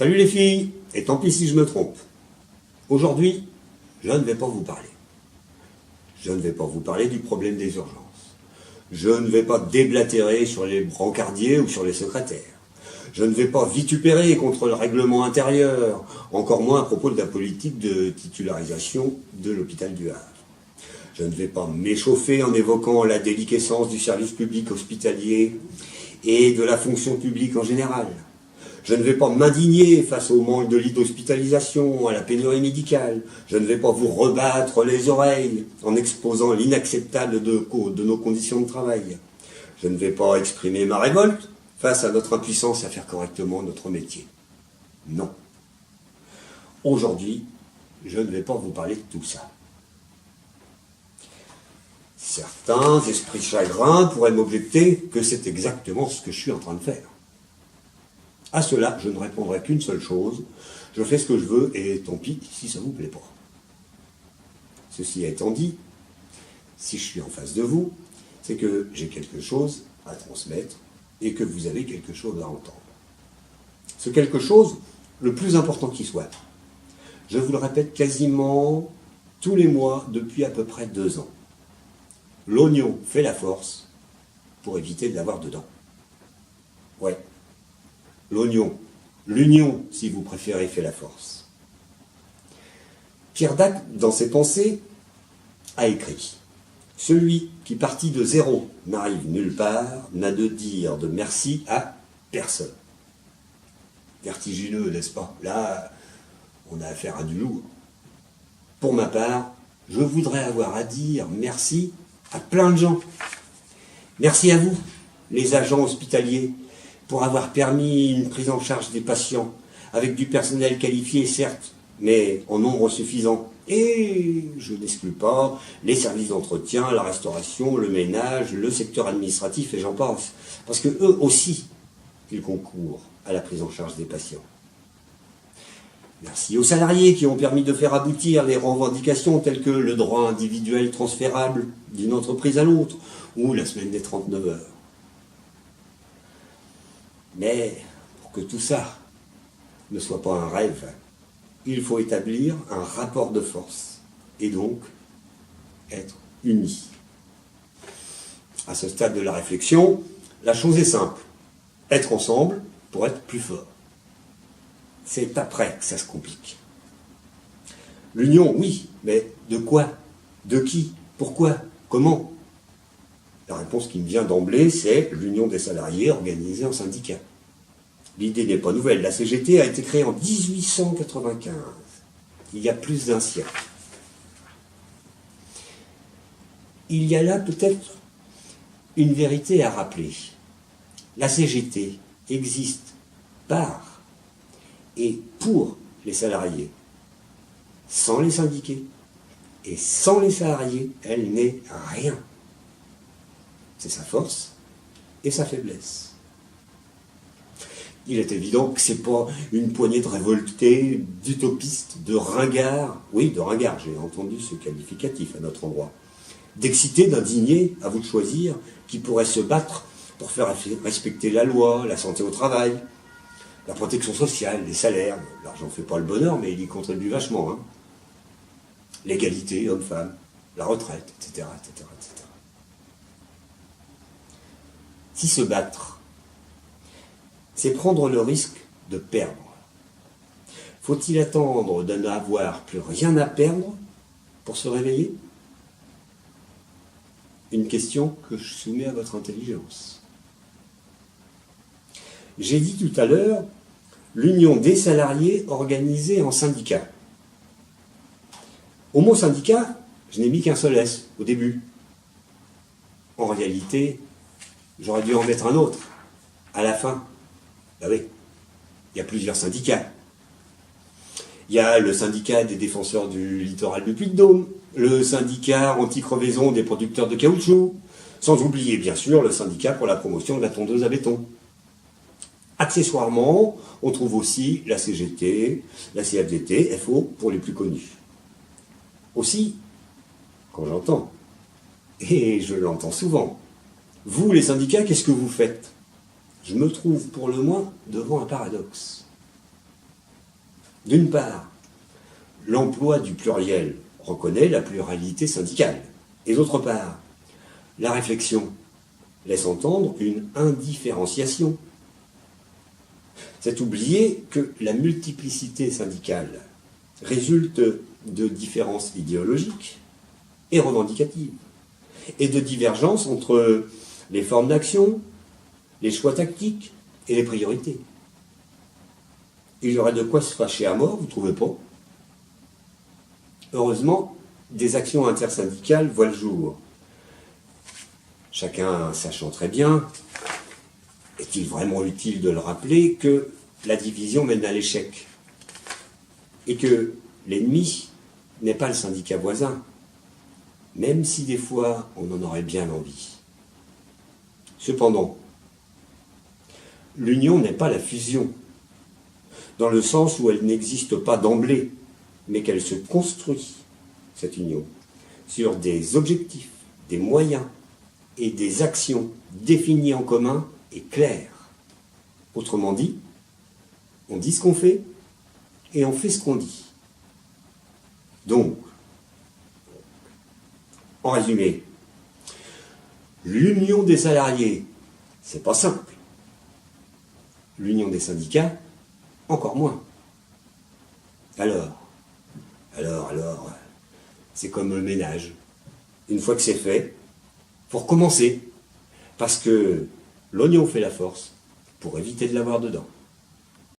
Salut les filles, et tant pis si je me trompe. Aujourd'hui, je ne vais pas vous parler. Je ne vais pas vous parler du problème des urgences. Je ne vais pas déblatérer sur les brancardiers ou sur les secrétaires. Je ne vais pas vitupérer contre le règlement intérieur, encore moins à propos de la politique de titularisation de l'hôpital du Havre. Je ne vais pas m'échauffer en évoquant la déliquescence du service public hospitalier et de la fonction publique en général. Je ne vais pas m'indigner face au manque de lits d'hospitalisation, à la pénurie médicale. Je ne vais pas vous rebattre les oreilles en exposant l'inacceptable de nos conditions de travail. Je ne vais pas exprimer ma révolte face à notre impuissance à faire correctement notre métier. Non. Aujourd'hui, je ne vais pas vous parler de tout ça. Certains esprits chagrins pourraient m'objecter que c'est exactement ce que je suis en train de faire. À cela, je ne répondrai qu'une seule chose, je fais ce que je veux et tant pis si ça ne vous plaît pas. Ceci étant dit, si je suis en face de vous, c'est que j'ai quelque chose à transmettre et que vous avez quelque chose à entendre. Ce quelque chose, le plus important qui soit. Je vous le répète quasiment tous les mois depuis à peu près 2 ans. L'oignon fait la force pour éviter de l'avoir dedans. Ouais. L'oignon, l'union, si vous préférez, fait la force. Pierre Dac, dans ses pensées, a écrit « Celui qui, parti de zéro, n'arrive nulle part, n'a de dire de merci à personne. » Vertigineux, n'est-ce pas? Là, on a affaire à du lourd. Pour ma part, je voudrais avoir à dire merci à plein de gens. Merci à vous, les agents hospitaliers, pour avoir permis une prise en charge des patients, avec du personnel qualifié, certes, mais en nombre suffisant. Et je n'exclus pas les services d'entretien, la restauration, le ménage, le secteur administratif, et j'en passe. Parce que eux aussi, ils concourent à la prise en charge des patients. Merci aux salariés qui ont permis de faire aboutir les revendications telles que le droit individuel transférable d'une entreprise à l'autre, ou la semaine des 39 heures. Mais pour que tout ça ne soit pas un rêve, il faut établir un rapport de force et donc être unis. À ce stade de la réflexion, la chose est simple. Être ensemble pour être plus fort. C'est après que ça se complique. L'union, oui, mais de quoi? De qui? Pourquoi? Comment? La réponse qui me vient d'emblée, c'est l'union des salariés organisée en syndicat. L'idée n'est pas nouvelle. La CGT a été créée en 1895, il y a plus d'un siècle. Il y a là peut-être une vérité à rappeler. La CGT existe par et pour les salariés, sans les syndiqués. Et sans les salariés, elle n'est rien. C'est sa force et sa faiblesse. Il est évident que ce n'est pas une poignée de révoltés, d'utopistes, de ringards, oui, de ringards, j'ai entendu ce qualificatif à notre endroit, d'excités, d'indignés, à vous de choisir, qui pourraient se battre pour faire respecter la loi, la santé au travail, la protection sociale, les salaires, l'argent ne fait pas le bonheur, mais il y contribue vachement, hein. L'égalité homme-femme, la retraite, etc., etc., etc. Si se battre, c'est prendre le risque de perdre. Faut-il attendre de n'avoir plus rien à perdre pour se réveiller? Une question que je soumets à votre intelligence. J'ai dit tout à l'heure l'union des salariés organisée en syndicat. Au mot syndicat, je n'ai mis qu'un seul S au début. En réalité, j'aurais dû en mettre un autre, à la fin. Ben oui, il y a plusieurs syndicats. Il y a le syndicat des défenseurs du littoral du Puy-de-Dôme, le syndicat anti-crevaison des producteurs de caoutchouc, sans oublier bien sûr le syndicat pour la promotion de la tondeuse à béton. Accessoirement, on trouve aussi la CGT, la CFDT, FO pour les plus connus. Aussi, quand j'entends, et je l'entends souvent, vous les syndicats, qu'est-ce que vous faites? Je me trouve pour le moins devant un paradoxe. D'une part, l'emploi du pluriel reconnaît la pluralité syndicale. Et d'autre part, la réflexion laisse entendre une indifférenciation. C'est oublier que la multiplicité syndicale résulte de différences idéologiques et revendicatives, et de divergences entre les formes d'action, les choix tactiques et les priorités. Il y aurait de quoi se fâcher à mort, vous ne trouvez pas? Heureusement, des actions intersyndicales voient le jour. Chacun sachant très bien, est-il vraiment utile de le rappeler, que la division mène à l'échec et que l'ennemi n'est pas le syndicat voisin, même si des fois on en aurait bien envie. Cependant, l'union n'est pas la fusion, dans le sens où elle n'existe pas d'emblée, mais qu'elle se construit, cette union, sur des objectifs, des moyens et des actions définies en commun et claires. Autrement dit, on dit ce qu'on fait et on fait ce qu'on dit. Donc, en résumé, l'union des salariés, c'est pas simple. L'union des syndicats, encore moins. Alors, c'est comme le ménage. Une fois que c'est fait, faut recommencer. Parce que l'oignon fait la force pour éviter de l'avoir dedans.